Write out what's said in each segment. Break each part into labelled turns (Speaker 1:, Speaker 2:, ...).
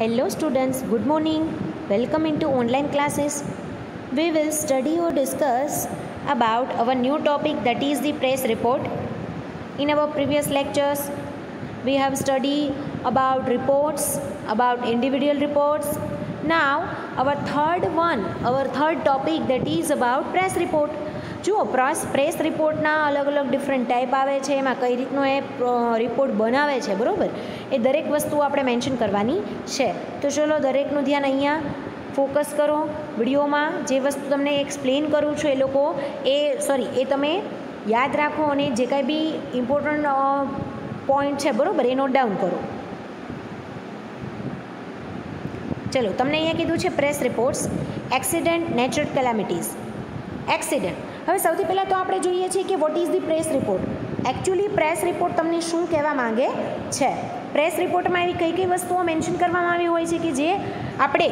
Speaker 1: Hello students, good morning. Welcome into online classes. We will study or discuss about our new topic, that is the press report. In our previous lectures, we have studied about reports, about individual reports. Now our third topic, that is about press report. જુઓ press રિપોર્ટના અલગ અલગ different type આવે છે, એમાં કઈ રીતનો એ report બનાવે છે, બરાબર, એ દરેક વસ્તુ આપણે મેન્શન કરવાની છે. તો ચલો દરેકનું ધ્યાન અહીંયા ફોકસ કરો. વિડીયોમાં જે વસ્તુ તમને એક્સપ્લેન કરું છું એ તમે યાદ રાખો અને જે કાંઈ બી ઇમ્પોર્ટન્ટ પોઈન્ટ છે, બરાબર, એ નોટ ડાઉન કરો. ચલો તમને અહીંયા કીધું છે press reports, accident, natural calamities. Accident. હવે સૌથી પહેલાં તો આપણે જોઈએ છીએ કે what is the press report. Actually press report તમને શું કહેવા માંગે છે. પ્રેસ રિપોર્ટમાં એવી કઈ કઈ વસ્તુઓ મેન્શન કરવામાં આવી હોય છે કે જે આપણે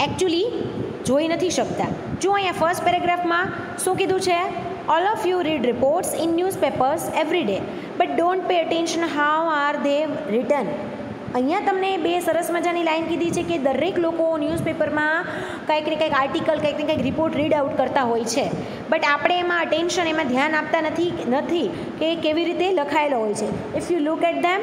Speaker 1: એકચ્યુઅલી જોઈ નથી શકતા. જો અહીંયા ફર્સ્ટ પેરેગ્રાફમાં શું કીધું છે, all of you read reports in newspapers every day but don't pay attention how are they return. અહીંયા તમને બે સરસ મજાની લાઈન કીધી છે કે દરેક લોકો ન્યૂઝપેપરમાં કંઈક ને કંઈક આર્ટિકલ, કંઈક ને કંઈક રિપોર્ટ રીડ આઉટ કરતા હોય છે, બટ આપણે એમાં ધ્યાન આપતા નથી કે કેવી રીતે લખાયેલો હોય છે. If you look at them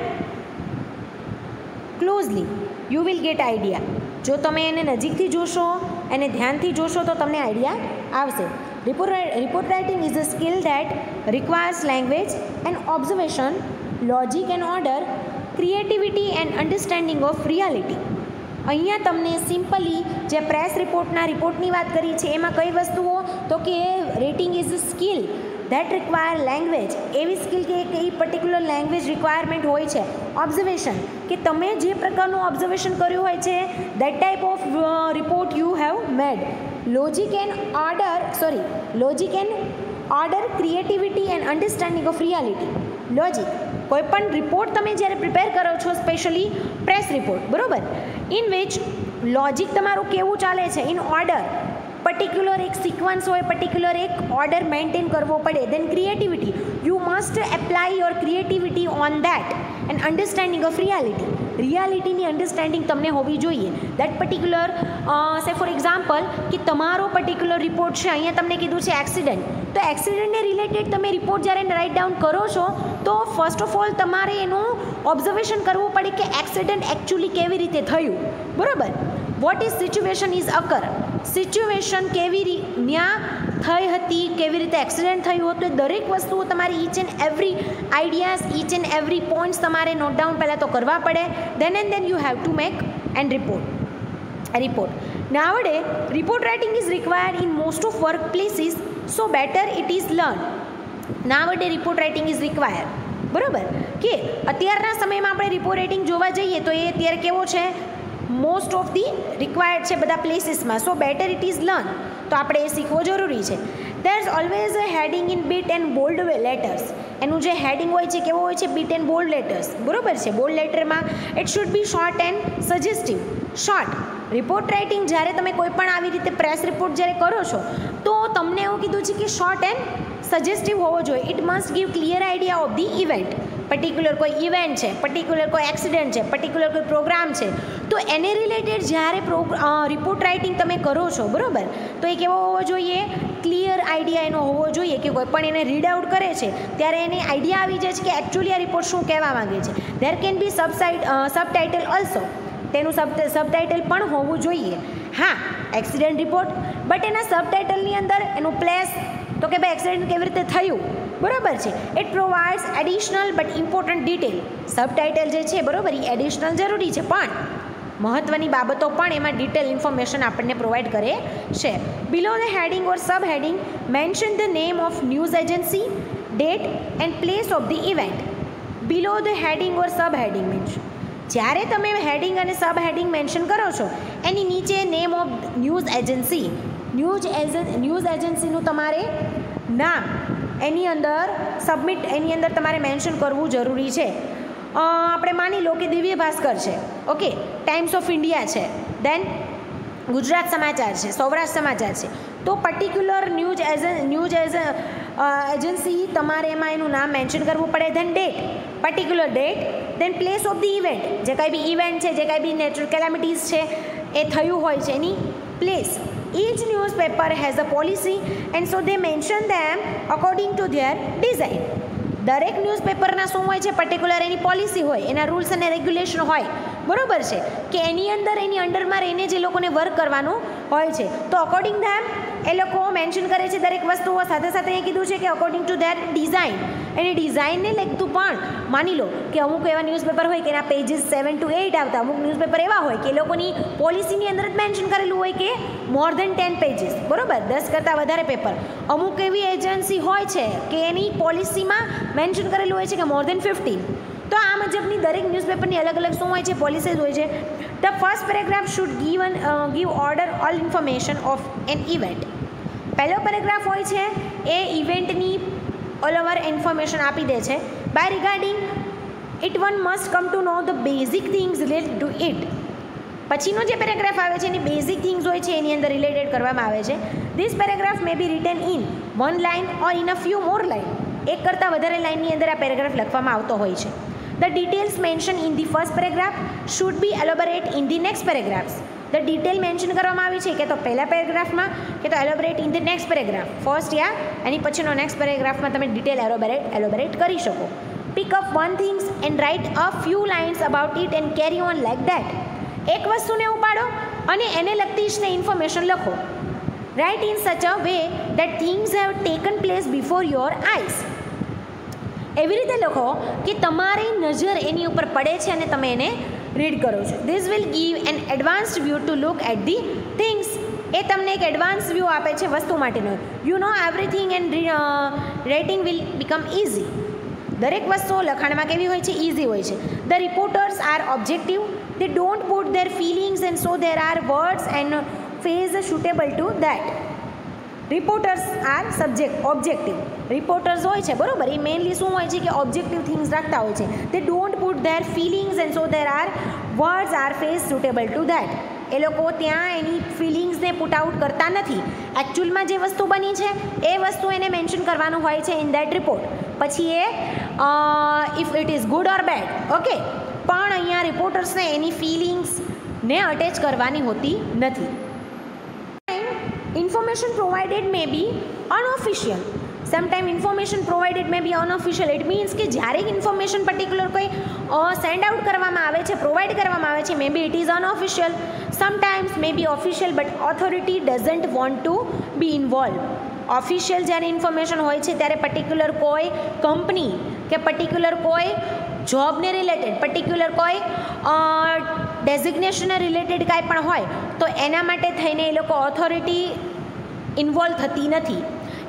Speaker 1: closely you will get idea. જો તમે એને નજીકથી જોશો, એને ધ્યાનથી જોશો તો તમને આઈડિયા આવશે. Report writing is a skill that requires language and observation, logic and order, creativity and understanding of reality. અહીંયા તમને સિમ્પલી જે પ્રેસ રિપોર્ટની વાત કરી છે એમાં કઈ વસ્તુઓ, તો કે rating is a skill that require language. એવી સ્કિલ કે એ પર્ટિક્યુલર લેંગ્વેજ રિક્વાયરમેન્ટ હોય છે. ઓબ્ઝર્વેશન, કે તમે જે પ્રકારનું ઓબ્ઝર્વેશન કર્યું હોય છે, that type of report you have made. Logic and order, creativity and understanding of reality. Logic, કોઈ પણ રિપોર્ટ તમે જ્યારે પ્રિપેર કરો છો, સ્પેશિયલી પ્રેસ રિપોર્ટ, બરાબર, ઇન વિચ લોજિક તમારું કેવું ચાલે છે, ઇન ઓર્ડર, પર્ટિક્યુલર એક સિક્વન્સ હોય, પર્ટિક્યુલર એક ઓર્ડર મેન્ટેન કરવો પડે. Then creativity, you must apply your creativity on that. And understanding of રિયાલિટીની અન્ડરસ્ટેન્ડિંગ તમને હોવી જોઈએ. દેટ પર્ટિક્યુલર સે ફોર એક્ઝામ્પલ કે તમારો પર્ટિક્યુલર રિપોર્ટ છે, અહીંયા તમને કીધું છે એક્સિડન્ટ, તો એક્સિડન્ટને રિલેટેડ તમે રિપોર્ટ જ્યારે રાઇટ ડાઉન કરો છો તો ફર્સ્ટ ઓફ ઓલ તમારે એનું ઓબ્ઝર્વેશન કરવું પડે કે એક્સિડન્ટ એકચ્યુઅલી કેવી રીતે થયું, બરાબર. What is situation is અકર, situation ત્યાં થઈ હતી, કેવી રીતે એક્સિડન્ટ થયું હતું, એ દરેક વસ્તુઓ તમારી each and every ideas, each and every points તમારે નોટ ડાઉન પહેલાં તો કરવા પડે. Then you have to make and report. Nowadays, report writing is required in most of workplaces, so better it is learned. Nowadays, report writing is required. બરાબર, કે અત્યારના સમયમાં આપણે રિપોર્ટ રાઇટિંગ જોવા જઈએ તો એ અત્યારે કેવો છે, મોસ્ટ ઓફ ધી રિક્વાયર્ડ છે બધા પ્લેસીસમાં. સો બેટર ઇટ ઇઝ લર્ન, તો આપણે એ શીખવો જરૂરી છે. There is always a heading in bit and bold letters. એનું જે હેડિંગ હોય છે કેવો હોય છે, બીટ એન્ડ બોલ્ડ લેટર્સ, બરાબર છે. બોલ્ડ લેટરમાં it should be short and suggestive. Short report writing જ્યારે તમે કોઈ પણ આવી રીતે પ્રેસ રિપોર્ટ જ્યારે કરો છો તો તમને એવું કીધું છે કે શોર્ટ એન્ડ સજેસ્ટિવ હોવો જોઈએ. It must give clear idea of the event. Particular કોઈ ઇવેન્ટ છે, પર્ટિક્યુલર કોઈ એક્સિડન્ટ છે, પર્ટિક્યુલર કોઈ પ્રોગ્રામ છે, તો એને રિલેટેડ જ્યારે રિપોર્ટ રાઇટિંગ તમે કરો છો, બરાબર, તો એ કેવો હોવો જોઈએ, ક્લિયર આઈડિયા એનો હોવો જોઈએ કે કોઈ પણ એને રીડ આઉટ કરે છે ત્યારે એને આઈડિયા આવી જાય છે કે એકચ્યુઅલી આ રિપોર્ટ શું કહેવા માંગે છે. There can be subtitle also, તેનું સબટાઇટલ પણ હોવું જોઈએ. હા, એક્સિડન્ટ રિપોર્ટ, બટ એના સબટાઇટલની અંદર એનું પ્લેસ, તો કે ભાઈ એક્સિડન્ટ કેવી રીતે થયું, બરાબર છે. It provides additional but important detail. Subtitle જે છે, બરાબર, એ એડિશનલ જરૂરી છે, પણ મહત્ત્વની બાબતો પણ એમાં ડિટેલ ઇન્ફોર્મેશન આપણને પ્રોવાઈડ કરે છે. Below the heading or sub heading mention the name of news agency, date and place of the event. Below the heading or sub heading mention, જ્યારે તમે હેડિંગ અને સબ હેડિંગ મેન્શન કરો છો એની નીચે name of news એજન્સીનું તમારે નામ એની અંદર તમારે મેન્શન કરવું જરૂરી છે. આપણે માની લો કે દિવ્ય ભાસ્કર છે, ઓકે, ટાઈમ્સ ઓફ ઇન્ડિયા છે, દેન ગુજરાત સમાચાર છે, સૌરાષ્ટ્ર સમાચાર છે, તો પર્ટિક્યુલર એજન્સી તમારે એમાં એનું નામ મેન્શન કરવું પડે, then date, particular date, then place of the event, જે કાંઈ બી ઇવેન્ટ છે, જે કાંઈ બી નેચરલ કેલામિટીઝ છે એ થયું હોય છે એની place. Each newspaper has a policy and so they mention them according to their design. દરેક ન્યૂઝપેપરના શું હોય છે, પર્ટિક્યુલર એની પોલિસી હોય, એના રૂલ્સ અને રેગ્યુલેશન હોય, બરાબર છે, કે એની અંડરમાં રહીને જે લોકોને વર્ક કરવાનું હોય છે. તો અકોર્ડિંગ ધેમ એ લોકો મેન્શન કરે છે દરેક વસ્તુઓ. સાથે સાથે એ કીધું છે કે અકોર્ડિંગ ટુ ધેર ડિઝાઇન, એની ડિઝાઇનને લગતું પણ માની લો કે અમુક એવા ન્યૂઝપેપર હોય કે એના પેજીસ 7 to 8 આવતા, અમુક ન્યૂઝપેપર એવા હોય કે એ લોકોની પોલિસીની અંદર જ મેન્શન કરેલું હોય કે મોર દેન 10 પેજીસ, બરાબર, 10 કરતાં વધારે પેપર. અમુક એવી એજન્સી હોય છે કે એની પોલિસીમાં મેન્શન કરેલું હોય છે કે મોર દેન 15. તો આ મુજબની દરેક ન્યૂઝપેપરની અલગ અલગ શું હોય છે, પોલિસીઝ હોય છે. The first paragraph should give order all information of an event. પહેલો પેરેગ્રાફ હોય છે એ ઇવેન્ટની ઓલ ઓવર ઇન્ફોર્મેશન આપી દે છે. By regarding it one must come to know the basic things related to it. પછીનો જે પેરેગ્રાફ આવે છે એની બેઝિક થિંગ્સ હોય છે એની અંદર રિલેટેડ કરવામાં આવે છે. This paragraph may be written in 1 line or in a few more line. એક કરતાં વધારે લાઇનની અંદર આ પેરેગ્રાફ લખવામાં આવતો હોય છે. The details mentioned in the first paragraph should be elaborated in the next paragraphs. The detail mention કરવામાં આવી છે કે તો પહેલા પેરેગ્રાફમાં કે તો elaborate in the next paragraph. First યા એની પછીનો નેક્સ્ટ પેરેગ્રાફમાં તમે ડિટેલ એલોબરેટ કરી શકો. Pick up one things and write a few lines about it and carry on like that. એક વસ્તુને ઉપાડો અને એને લગતી જ ને ઇન્ફોર્મેશન લખો. Write in such a way that things have taken place before your eyes. એવી રીતે લખો કે તમારી નજર એની ઉપર પડે છે અને તમે એને રીડ કરો છો. This will give an advanced view to look at the things. એ તમને એક એડવાન્સ વ્યૂ આપે છે વસ્તુ માટેનો. You know everything and writing will become easy. દરેક વસ્તુઓ લખાણમાં કેવી હોય છે, ઇઝી હોય છે. The reporters are objective. They don't put their feelings and so there are words and phrase suitable to that. Reporters are objective. Reporters હોય છે, બરાબર, એ મેઇનલી શું હોય છે કે ઓબ્જેક્ટિવ થિંગ્સ રાખતા હોય છે. They don't put their feelings and so there are words are phrase suitable to that. એ લોકો ત્યાં એની ફિલિંગ્સને પુટ આઉટ કરતા નથી. એકચ્યુઅલમાં જે વસ્તુ બની છે એ વસ્તુ એને મેન્શન કરવાનું હોય છે ઇન દેટ રિપોર્ટ. પછી એ if it is good or bad, okay, પણ અહીંયા રિપોર્ટર્સને એની ફિલિંગ્સને અટેચ કરવાની હોતી નથી. Information provided may be unofficial. Sometimes information provided may be unofficial. It means કે જ્યારે ઇન્ફોર્મેશન પર્ટિક્યુલર કોઈ સેન્ડ આઉટ કરવામાં આવે છે, પ્રોવાઈડ કરવામાં આવે છે, maybe it is unofficial. Sometimes maybe official but authority doesn't want to be involve. Official જ્યારે ઇન્ફોર્મેશન હોય છે ત્યારે પર્ટિક્યુલર કોઈ કંપની કે પર્ટિક્યુલર કોઈ જોબને રિલેટેડ, પર્ટિક્યુલર કોઈ ડેઝિગ્નેશનને રિલેટેડ કાંઈ પણ હોય તો એના માટે થઈને એ લોકો ઓથોરિટી ઇન્વોલ્વ થતી નથી.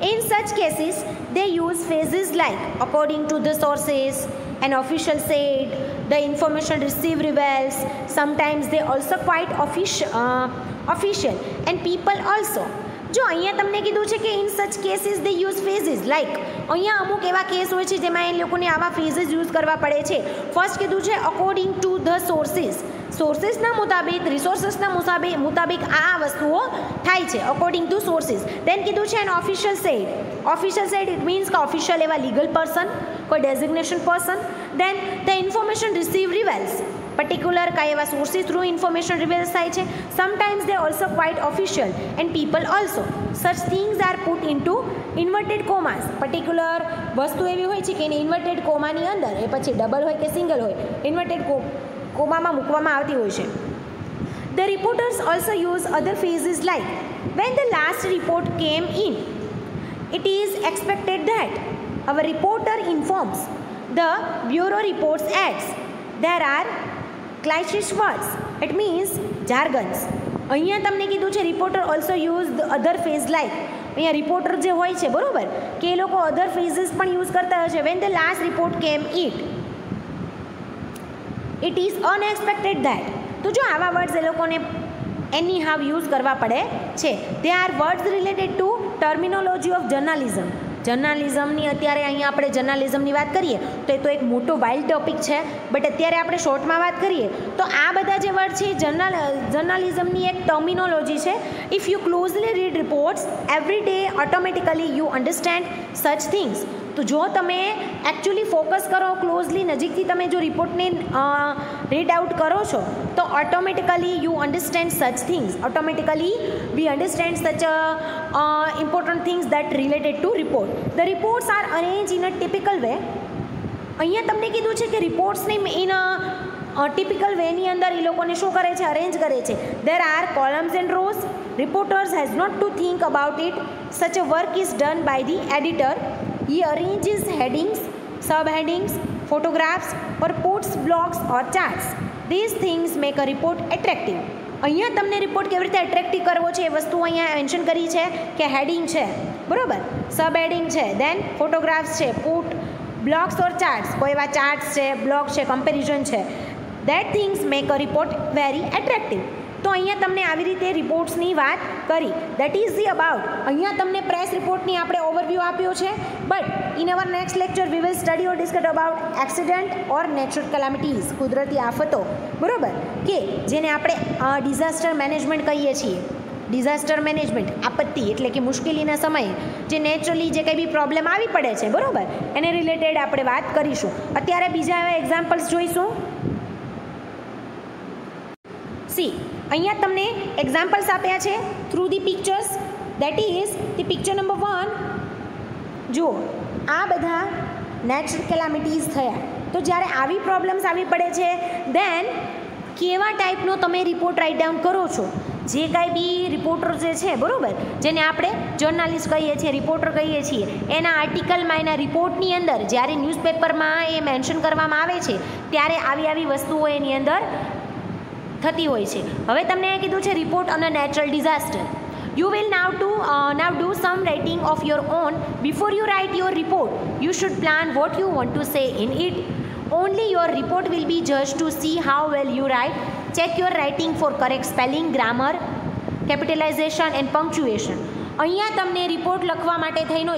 Speaker 1: In such cases, they use phrases like according to the sources, an official said, the information received reveals. Sometimes they also quite official and people also. જો અહીંયા તમને કીધું છે કે in such cases they use ફેઝિસ like, અહીંયા અમુક એવા case હોય છે જેમાં એ લોકોને આવા ફેઝિસ યુઝ કરવા પડે છે. ફર્સ્ટ કીધું છે અકોર્ડિંગ ટુ ધ સોર્સિસ. સોર્સિસના મુતાબિક, રિસોર્સિસના મુતાબિક આ વસ્તુઓ થાય છે અકોર્ડિંગ ટુ સોર્સિસ. દેન કીધું છે an official said. Official said it means કે ઓફિશિયલ એવા લીગલ પર્સન, કોઈ designation person. Then the information receive reveals. Particular કાંઈ એવા સોર્સિસ થ્રુ ઇન્ફોર્મેશન રિવેલ્સ થાય છે. Sometimes they also quite official and people also. Such things are put into inverted commas. Particular વસ્તુ એવી હોય છે કે એને ઇન્વર્ટેડ કોમાની અંદર, એ પછી ડબલ હોય કે સિંગલ હોય, ઇન્વર્ટેડ કોમામાં મૂકવામાં આવતી હોય છે. The reporters also use other phrases like when the last report came in, it is expected that our reporter informs. The bureau reports adds. There are cliché words. It means jargons. અહીંયા તમને કીધું છે reporter also use the other phase like. અહીંયા reporter જે હોય છે, બરાબર, કે એ લોકો અધર ફેઝિસ પણ યુઝ કરતા હોય છે. વેન ધ લાસ્ટ રિપોર્ટ કેમ ઇટ ઇઝ અનએક્સપેક્ટેડ ધેટ. તો જો આવા વર્ડ્સ એ લોકોને એની હાવ યુઝ કરવા પડે છે. They are words related to terminology of journalism. જર્નાલિઝમની અત્યારે અહીંયા આપણે જર્નાલિઝમની વાત કરીએ તો એ તો એક મોટો વાઇલ્ડ ટોપિક છે, બટ અત્યારે આપણે શોર્ટમાં વાત કરીએ તો આ બધા જે વર્ડ છે જર્નાલિઝમની એક ટર્મિનોલોજી છે. If you closely read reports every day automatically you understand such things. તો જો તમે એકચ્યુઅલી ફોકસ કરો, ક્લોઝલી નજીકથી તમે જો રિપોર્ટને રીડ આઉટ કરો છો તો automatically you understand such things. Automatically we understand such important things that related to report. The reports are arrange in a typical way. અહીંયા તમને કીધું છે કે રિપોર્ટ્સને ઇન ટિપિકલ વેની અંદર એ લોકોને શું કરે છે, અરેન્જ કરે છે. There are columns and rows. Reporters has not to think about it. Such a work is done by the editor. He arranges headings, subheadings, photographs or puts blocks or charts. These things make a report attractive. અહીંયા તમને report કેવી રીતે attractive કરવો છે એ વસ્તુ અહીંયા mention કરી છે કે હેડિંગ છે, બરાબર, સબ હેડિંગ છે, દેન ફોટોગ્રાફ્સ છે, પુટ બ્લોક્સ ઓર ચાર્ટ્સ, કોઈ એવા ચાર્ટ્સ છે, બ્લોક છે, કમ્પેરિઝન છે. That things make a report very attractive. તો અહીંયા તમને આવી રીતે રિપોર્ટ્સની વાત કરી. That is the about. અહીંયા તમને પ્રેસ રિપોર્ટની આપણે ઓવરવ્યૂ આપ્યો છે. But in our next lecture we will study or discuss about accident or natural calamities, કુદરતી આફતો, બરાબર, કે જેને આપણે ડિઝાસ્ટર મેનેજમેન્ટ કહીએ છીએ. ડિઝાસ્ટર મેનેજમેન્ટ, આપત્તિ એટલે કે મુશ્કેલીના સમયે જે નેચરલી જે કંઈ બી પ્રોબ્લેમ આવી પડે છે, બરાબર, એને રિલેટેડ આપણે વાત કરીશું. અત્યારે બીજા એવા એક્ઝામ્પલ્સ જોઈશું. સી, અહીંયા તમને એક્ઝામ્પલ્સ આપ્યા છે through the pictures. That is the picture number 1. જુઓ, આ બધા નેચરલ કેલામિટીઝ થયા. તો જ્યારે આવી પ્રોબ્લેમ્સ આવી પડે છે દેન કેવા ટાઈપનો તમે રિપોર્ટ રાઇટ ડાઉન કરો છો. જે કાંઈ બી રિપોર્ટર જે છે, બરાબર, જેને આપણે જર્નાલિસ્ટ કહીએ છીએ, રિપોર્ટર કહીએ છીએ, એના આર્ટિકલમાં, એના રિપોર્ટની અંદર જ્યારે ન્યૂઝપેપરમાં એ મેન્શન કરવામાં આવે છે ત્યારે આવી વસ્તુઓ એની અંદર થતી હોય છે. હવે તમને એ કીધું છે report on a natural disaster. You will now do some writing of your own. Before you write your report, you should plan what you want to say in it. Only your report will be judged to see how well you write. Check your writing for correct spelling, grammar, capitalization and punctuation. અહીંયા તમને report લખવા માટે થઈને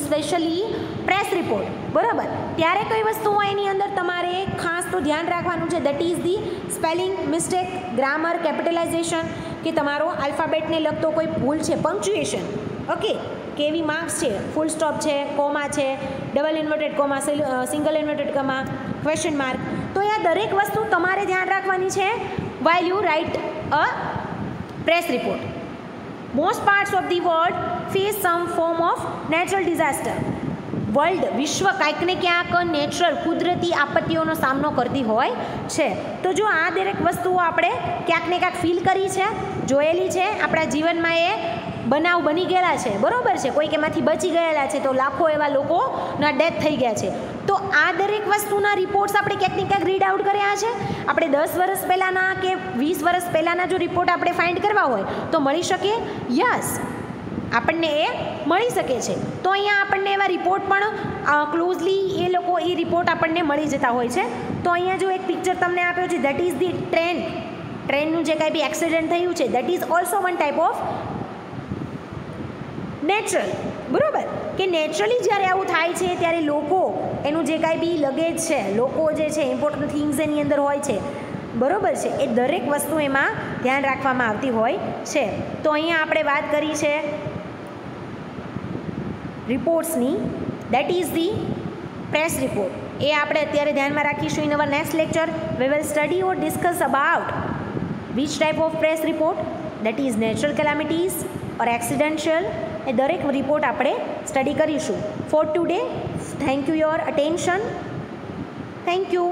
Speaker 1: specially press report, બરાબર, ત્યારે કઈ વસ્તુઓ એની અંદર તમારે ખાસ તો ધ્યાન રાખવાનું છે. That is the spelling mistake, grammar, capitalisation, કે તમારો આલ્ફાબેટને લગતો કોઈ ભૂલ છે, પંક્ચ્યુએશન, ઓકે, કેવી માર્ક્સ છે, ફૂલ સ્ટોપ છે, કોમા છે, double inverted comma, single inverted comma, question mark. તો એ દરેક વસ્તુ તમારે ધ્યાન રાખવાની છે while you write a press report. Most parts of the world face some form of natural disaster. World, વિશ્વ કાંઈક ને ક્યાંક નેચરલ, કુદરતી આપત્તિઓનો સામનો કરતી હોય છે. તો જો આ દરેક વસ્તુઓ આપણે ક્યાંક ને ક્યાંક ફીલ કરી છે, જોયેલી છે, આપણા જીવનમાં એ બનાવ બની ગયેલા છે, બરાબર છે, કોઈક એમાંથી બચી ગયેલા છે, તો લાખો એવા લોકોના ડેથ થઈ ગયા છે. તો આ દરેક વસ્તુના રિપોર્ટ્સ આપણે ક્યાંક ને ક્યાંક રીડ આઉટ કર્યા છે. આપણે 10 વર્ષ પહેલાંના કે 20 વર્ષ પહેલાંના જો રિપોર્ટ આપણે ફાઇન્ડ કરવા હોય તો મળી શકે? યસ, આપણને એ મળી શકે છે. તો અહીંયા આપણને એવા રિપોર્ટ પણ ક્લોઝલી એ લોકો એ રિપોર્ટ આપણને મળી જતા હોય છે. તો અહીંયા જો એક પિક્ચર તમને આપ્યો છે, દેટ ઇઝ ધી ટ્રેનનું જે કાંઈ બી એક્સિડન્ટ થયું છે, that is also one type of natural, બરાબર, કે નેચરલી જ્યારે આવું થાય છે ત્યારે લોકો એનું જે કાંઈ બી લગેજ છે, લોકો જે છે ઇમ્પોર્ટન્ટ થિંગ્સ એની અંદર હોય છે, બરાબર છે, એ દરેક વસ્તુ એમાં ધ્યાન રાખવામાં આવતી હોય છે. તો અહીંયા આપણે વાત કરી છે રિપોર્ટ્સની. That is the press report. એ આપણે અત્યારે ધ્યાનમાં રાખીશું. In our next lecture we will study or discuss about which type of press report, that is natural calamities or accidental. એ દરેક રિપોર્ટ આપણે સ્ટડી કરીશું. For today, thank you your attention. Thank you.